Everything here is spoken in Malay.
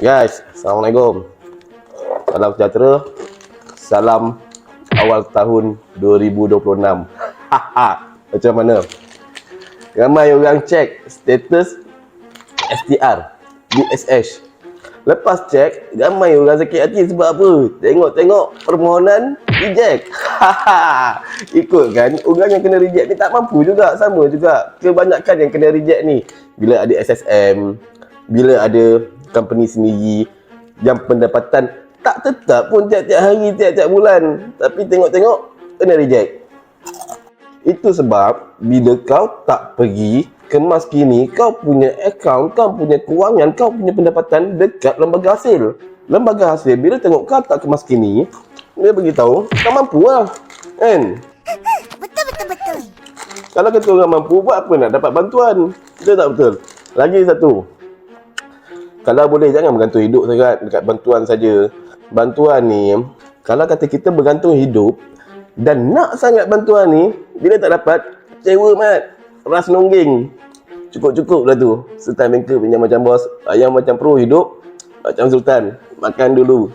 Guys, Assalamualaikum. Salam sejahtera. Salam awal tahun 2026. Haha. Macam mana? Ramai orang cek status STR, USH. Lepas cek, ramai orang sakit hati sebab apa? Tengok-tengok permohonan reject. Haha. Ikut kan, orang yang kena reject ni tak mampu juga. Sama juga. Kebanyakan yang kena reject ni, bila ada SSM, bila ada company sendiri yang pendapatan tak tetap pun tiap-tiap hari, tiap-tiap bulan, tapi tengok-tengok kena reject. Itu sebab bila kau tak pergi kemas kini, kau punya akaun, kau punya kewangan, kau punya pendapatan dekat lembaga hasil. Lembaga hasil bila tengok kau tak kemas kini, dia beritahu kau mampu lah, kan? Betul. Kalau kata orang mampu, buat apa nak dapat bantuan? Betul tak betul? Lagi satu, kalau boleh jangan bergantung hidup sangat dekat bantuan saja. Bantuan ni, kalau kata kita bergantung hidup dan nak sangat bantuan ni, bila tak dapat, kecewa mat, ras nongging. Cukup-cukup dah tu. Sultan Banker punya macam bos, ayam macam pro hidup, macam Sultan, makan dulu.